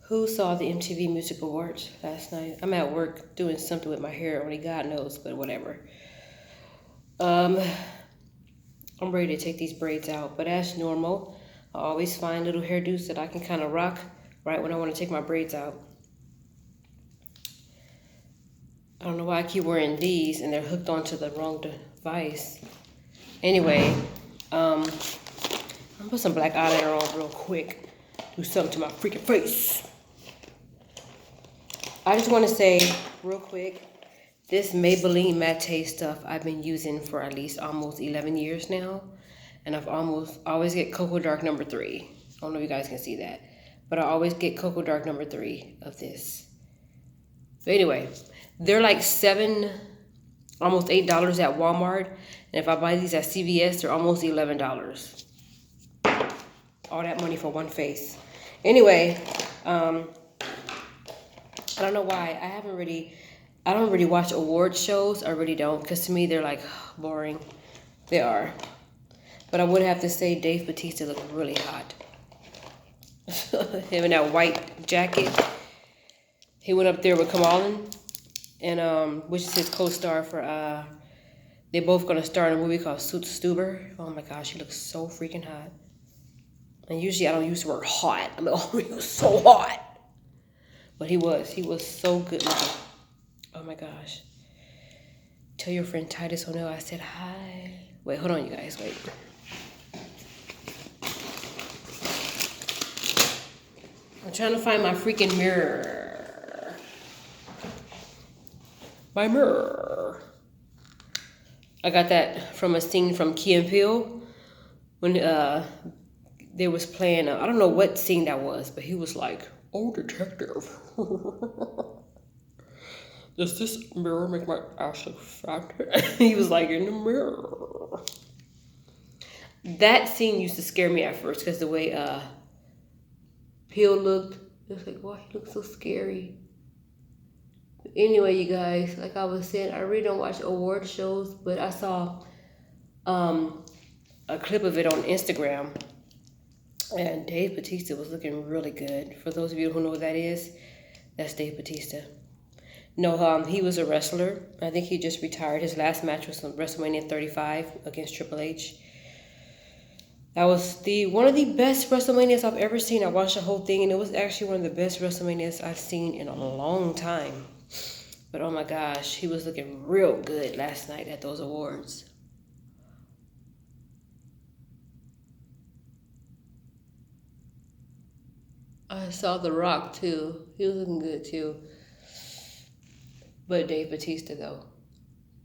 Who saw the MTV Music Awards last night? I'm at work doing something with my hair, only God knows, but whatever. Um, I'm ready to take these braids out, but as normal, I always find little hairdos that I can kind of rock right when I want to take my braids out. I don't know why I keep wearing these and they're hooked onto the wrong device. Anyway, I'm gonna put some black eyeliner on real quick. Do something to my freaking face. I just want to say real quick, this Maybelline Matte stuff I've been using for at least almost 11 years now. And I've always get Cocoa Dark number 3. I don't know if you guys can see that. But I always get Cocoa Dark number 3 of this. So anyway, they're like almost $8 at Walmart. And if I buy these at CVS, they're almost $11. All that money for one face. Anyway, I don't know why. I don't really watch award shows. I really don't. Because to me, they're like boring. They are. But I would have to say Dave Bautista looked really hot. Him in that white jacket. He went up there with Kamala. And which is his co-star for they're both gonna star in a movie called Suit Stuber. Oh my gosh, he looks so freaking hot. And usually I don't use the word hot. I mean, oh, he was so hot. But he was so good looking. Oh my gosh. Tell your friend Titus O'Neill I said hi. Wait, hold on you guys, wait. I'm trying to find my freaking mirror. My mirror. I got that from a scene from Key and Peele when they was playing, I don't know what scene that was, but he was like, "Oh, detective, does this mirror make my ass look fat?" He was like, "In the mirror." That scene used to scare me at first because the way Peele looked, it was like, "Why he looks so scary?" But anyway, you guys, like I was saying, I really don't watch award shows, but I saw a clip of it on Instagram. And Dave Bautista was looking really good. For those of you who know what that is, that's Dave Bautista. No, he was a wrestler. I think he just retired. His last match was on WrestleMania 35 against Triple H. That was one of the best WrestleManias I've ever seen. I watched the whole thing, and it was actually one of the best WrestleManias I've seen in a long time. But oh my gosh, he was looking real good last night at those awards. I saw The Rock too. He was looking good too. But Dave Bautista though.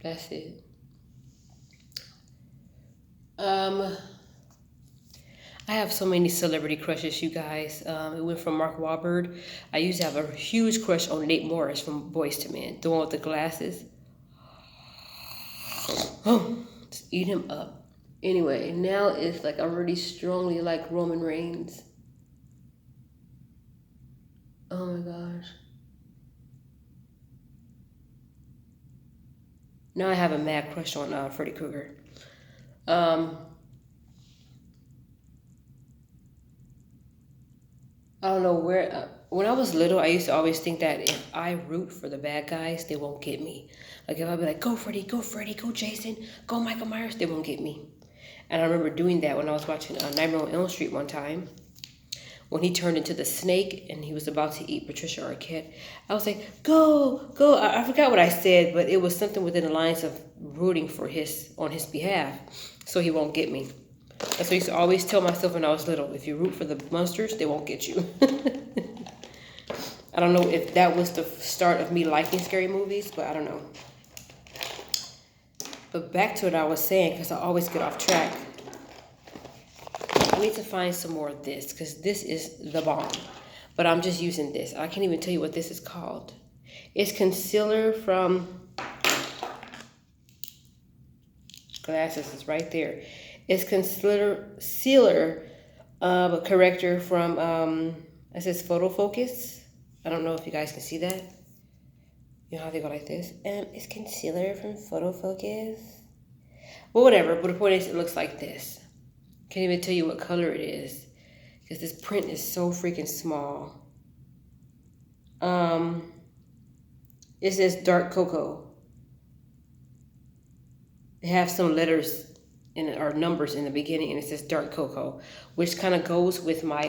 That's it. I have so many celebrity crushes, you guys. It went from Mark Wahlberg. I used to have a huge crush on Nate Morris from Boyz II Men. The one with the glasses. Oh, just eat him up. Anyway, now it's like I really strongly like Roman Reigns. Oh my gosh. Now I have a mad crush on Freddy Krueger. I don't know where. When I was little, I used to always think that if I root for the bad guys, they won't get me. Like if I'd be like, "Go Freddy, go Freddy, go Jason, go Michael Myers," they won't get me. And I remember doing that when I was watching Nightmare on Elm Street one time. When he turned into the snake and he was about to eat Patricia Arquette, I was like, "Go, go!" I forgot what I said, but it was something within the lines of rooting for on his behalf, so he won't get me. That's what I used to always tell myself when I was little. If you root for the monsters, they won't get you. I don't know if that was the start of me liking scary movies, but I don't know. But back to what I was saying, because I always get off track. I need to find some more of this, because this is the bomb. But I'm just using this. I can't even tell you what this is called. It's concealer from... Glasses is right there. It's concealer corrector from, it says Photo Focus. I don't know if you guys can see that. You know how they go like this? It's concealer from Photo Focus. Well, whatever. But the point is, it looks like this. Can't even tell you what color it is. Because this print is so freaking small. It says dark cocoa. It has some letters in it, or numbers in the beginning, and it says dark cocoa, which kind of goes with my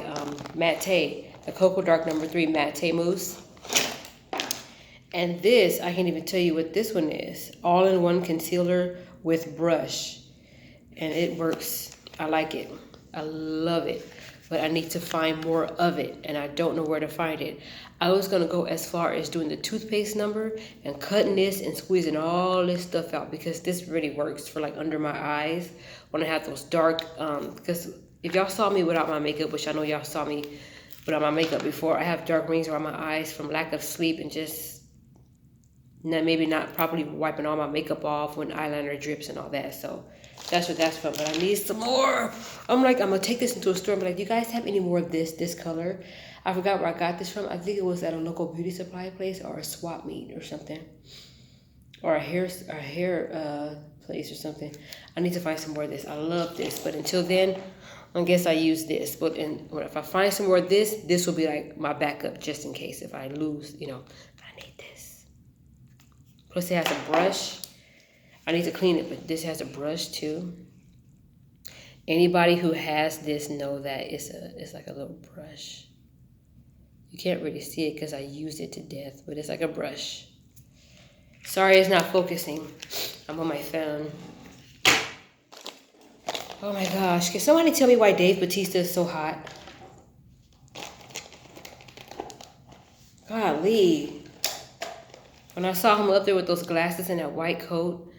Matte, the Cocoa Dark number 3 Matte Mousse. And this, I can't even tell you what this one is. All-in-one concealer with brush. And it works. I like it. I love it. But I need to find more of it, and I don't know where to find it. I was going to go as far as doing the toothpaste number and cutting this and squeezing all this stuff out, because this really works for like under my eyes when I have those dark, because if y'all saw me without my makeup, which I know y'all saw me without my makeup before, I have dark rings around my eyes from lack of sleep and just maybe not properly wiping all my makeup off when eyeliner drips and all that. So that's what that's from. But I need some more. I'm gonna take this into a store and be like, do you guys have any more of this color? I forgot where I got this from. I think it was at a local beauty supply place or a swap meet or something, or a hair place or something. I need to find some more of this. I love this, but until then, I guess I use this. But if I find some more of this will be like my backup just in case if I lose, I need this. Plus it has a brush. I need to clean it, but this has a brush too. Anybody who has this know that it's like a little brush. You can't really see it because I used it to death, but it's like a brush. Sorry, it's not focusing. I'm on my phone. Oh my gosh, can somebody tell me why Dave Bautista is so hot? Golly. When I saw him up there with those glasses and that white coat,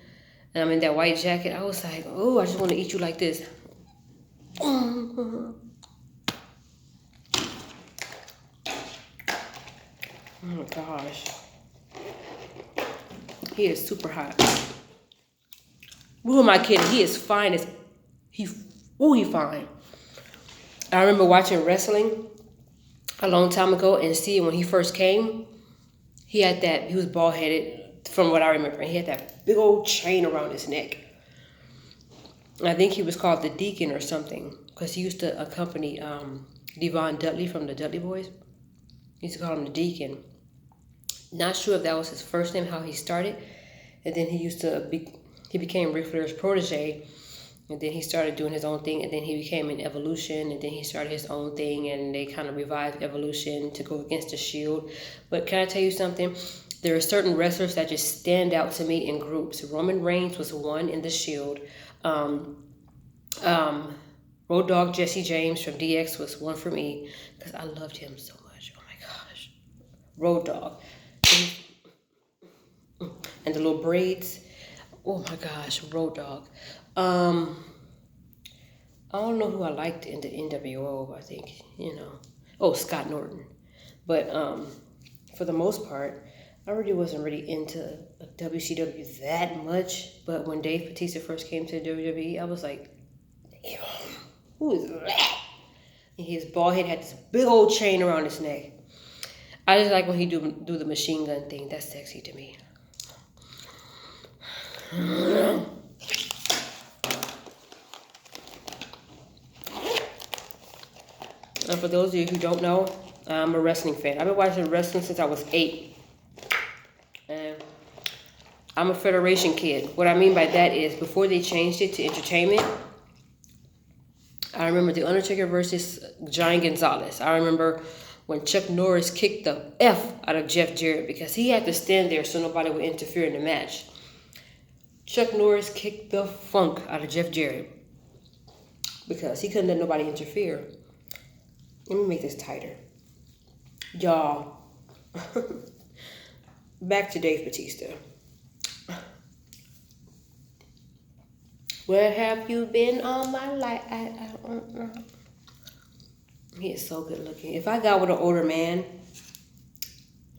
and I'm in that white jacket, I was like, oh, I just want to eat you like this. Oh my gosh. He is super hot. Who am I kidding? He is fine as he fine. I remember watching wrestling a long time ago and seeing when he first came, he was bald headed from what I remember. He had that big old chain around his neck. I think he was called the Deacon or something, because he used to accompany Devon Dudley from the Dudley Boys. He used to call him the Deacon. Not sure if that was his first name, how he started. And then he became Ric Flair's protege. And then he started doing his own thing. And then he became in Evolution. And then he started his own thing. And they kind of revived Evolution to go against the Shield. But can I tell you something? There are certain wrestlers that just stand out to me in groups. Roman Reigns was one in the Shield. Road Dogg Jesse James from DX was one for me because I loved him so much. Oh my gosh. Road Dogg. And the little braids. Oh my gosh, Road Dogg. I don't know who I liked in the NWO, I think, Oh, Scott Norton. But for the most part, I really wasn't really into WCW that much. But when Dave Bautista first came to WWE, I was like, who is that? And his bald head had this big old chain around his neck. I just like when he do the machine gun thing. That's sexy to me. And for those of you who don't know, I'm a wrestling fan. I've been watching wrestling since I was 8. And I'm a Federation kid. What I mean by that is, before they changed it to entertainment, I remember The Undertaker versus Giant Gonzalez. I remember when Chuck Norris kicked the F out of Jeff Jarrett because he had to stand there so nobody would interfere in the match. Chuck Norris kicked the funk out of Jeff Jarrett because he couldn't let nobody interfere. Let me make this tighter. Y'all, back to Dave Bautista. Where have you been all my life? He is so good looking. If I got with an older man,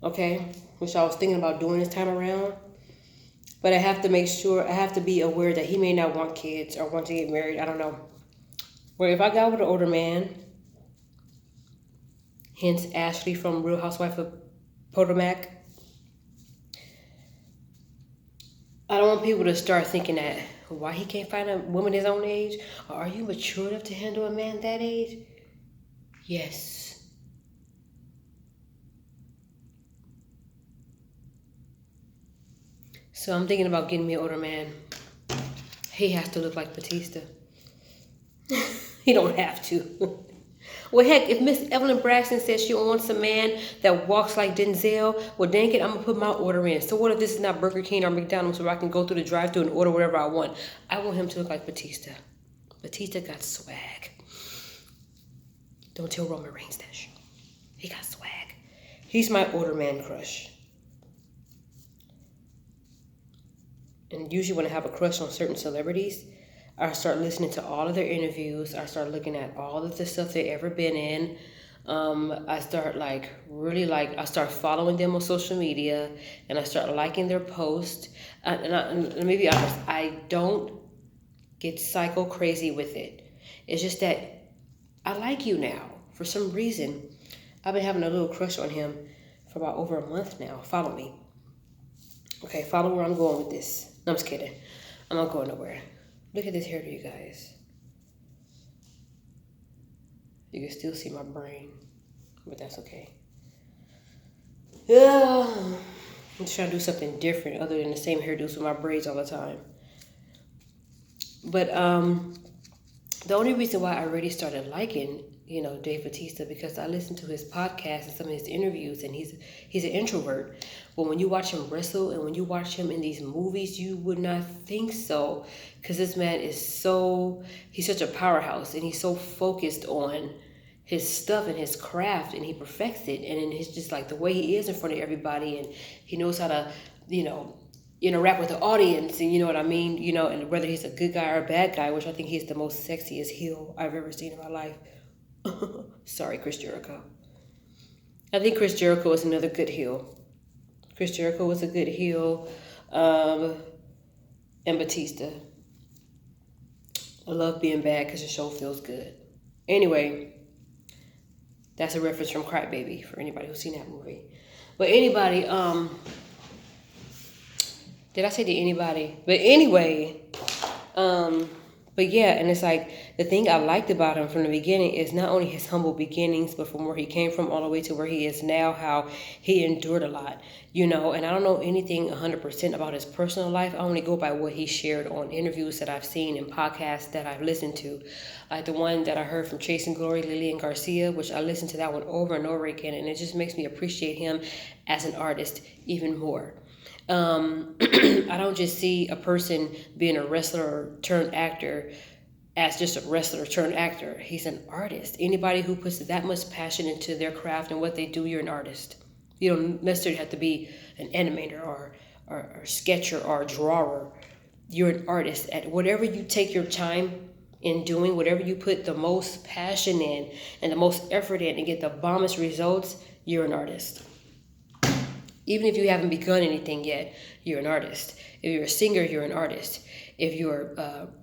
okay, which I was thinking about doing this time around, but I have to make sure, I have to be aware that he may not want kids or want to get married. I don't know. Where if I got with an older man, hence Ashley from Real Housewife of Potomac, I don't want people to start thinking that, why he can't find a woman his own age? Or are you mature enough to handle a man that age? Yes. So I'm thinking about getting me an older man. He has to look like Batista. He don't have to. Well, heck, if Miss Evelyn Braxton says she wants a man that walks like Denzel, well, dang it, I'm going to put my order in. So what if this is not Burger King or McDonald's where I can go through the drive-thru and order whatever I want? I want him to look like Batista. Batista got swag. Don't tell Roman Reigns that shit. He got swag. He's my older man crush. And usually when I have a crush on certain celebrities, I start listening to all of their interviews. I start looking at all of the stuff they've ever been in. I start I start following them on social media, and I start liking their posts. And let me be honest, I don't get psycho crazy with it. It's just that I like you now. For some reason, I've been having a little crush on him for about over a month now. Follow me. Okay, follow where I'm going with this. No, I'm just kidding. I'm not going nowhere. Look at this hairdo, you guys. You can still see my brain, but that's okay. Yeah, I'm just trying to do something different other than the same hairdos with my braids all the time. But the only reason why I really started liking, Dave Batista, because I listened to his podcast and some of his interviews, and he's an introvert. But when you watch him wrestle and when you watch him in these movies, you would not think so, because this man he's such a powerhouse, and he's so focused on his stuff and his craft, and he perfects it. And then it's just like the way he is in front of everybody, and he knows how to, interact with the audience, and you know what I mean, and whether he's a good guy or a bad guy, which I think he's the most sexiest heel I've ever seen in my life. Sorry, Chris Jericho. I think Chris Jericho is another good heel. Chris Jericho was a good heel, and Batista. I love being bad because the show feels good. Anyway, that's a reference from Crybaby for anybody who's seen that movie. But anybody, did I say to anybody? But anyway, but yeah, and it's like the thing I liked about him from the beginning is not only his humble beginnings, but from where he came from all the way to where he is now, how he endured a lot, and I don't know anything 100% about his personal life. I only go by what he shared on interviews that I've seen and podcasts that I've listened to. Like the one that I heard from Chasing Glory, Lillian Garcia, which I listened to that one over and over again, and it just makes me appreciate him as an artist even more. I don't just see a person being a wrestler turned actor as just a wrestler turned actor. He's an artist. Anybody who puts that much passion into their craft and what they do, you're an artist. You don't necessarily have to be an animator or sketcher or drawer. You're an artist. At whatever you take your time in doing, whatever you put the most passion in and the most effort in and get the bombest results, you're an artist. Even if you haven't begun anything yet, you're an artist. If you're a singer, you're an artist. If you're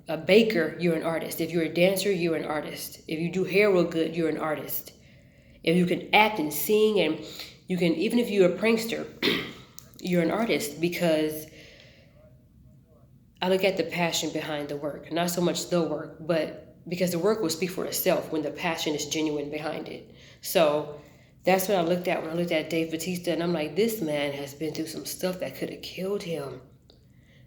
a baker, you're an artist. If you're a dancer, you're an artist. If you do hair real good, you're an artist. If you can act and sing, and you can, even if you're a prankster, you're an artist, because I look at the passion behind the work. Not so much the work, but because the work will speak for itself when the passion is genuine behind it. So that's what I looked at when I looked at Dave Batista, and I'm like, this man has been through some stuff that could have killed him.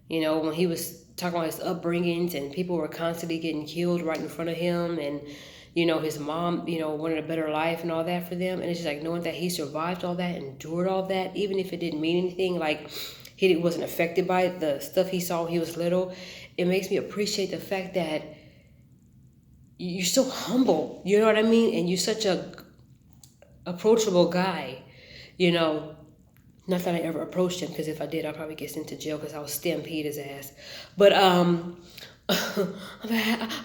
When he was talking about his upbringings and people were constantly getting killed right in front of him, and, his mom, wanted a better life and all that for them. And it's just like knowing that he survived all that, endured all that, even if it didn't mean anything, like he wasn't affected by the stuff he saw when he was little. It makes me appreciate the fact that you're so humble, you know what I mean? And you're such a approachable guy, Not that I ever approached him, because if I did, I'd probably get sent to jail because I would stampede his ass. But I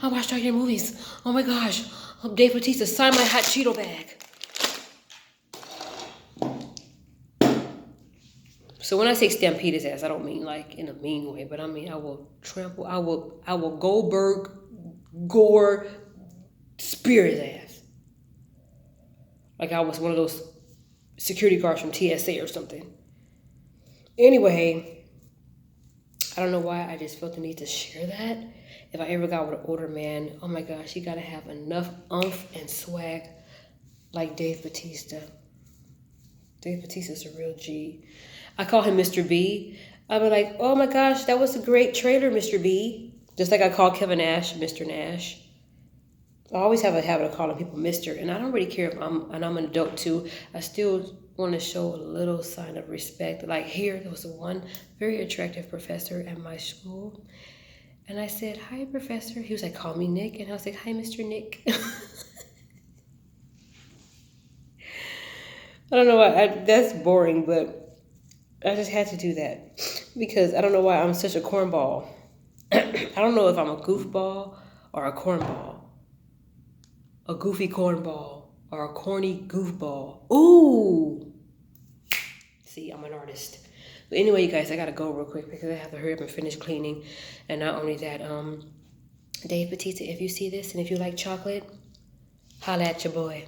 watched all your movies. Oh my gosh, Dave Batista, sign my hot Cheeto bag. So when I say stampede his ass, I don't mean like in a mean way, but I mean I will Goldberg, gore, spear his ass. Like I was one of those security guards from TSA or something. Anyway, I don't know why I just felt the need to share that. If I ever got with an older man, oh my gosh, you gotta have enough oomph and swag like Dave Batista. Dave Batista's a real G. I call him Mr. B. I'll be like, oh my gosh, that was a great trailer, Mr. B. Just like I call Kevin Nash, Mr. Nash. I always have a habit of calling people Mr. And I don't really care if I'm an adult too. I still want to show a little sign of respect. Like here, there was one very attractive professor at my school. And I said, hi, professor. He was like, call me Nick. And I was like, hi, Mr. Nick. I don't know why. That's boring, but I just had to do that. Because I don't know why I'm such a cornball. I don't know if I'm a goofball or a cornball. A goofy cornball or a corny goofball. Ooh! See, I'm an artist. But anyway, you guys, I gotta go real quick because I have to hurry up and finish cleaning. And not only that, Dave Batista, if you see this and if you like chocolate, holla at your boy.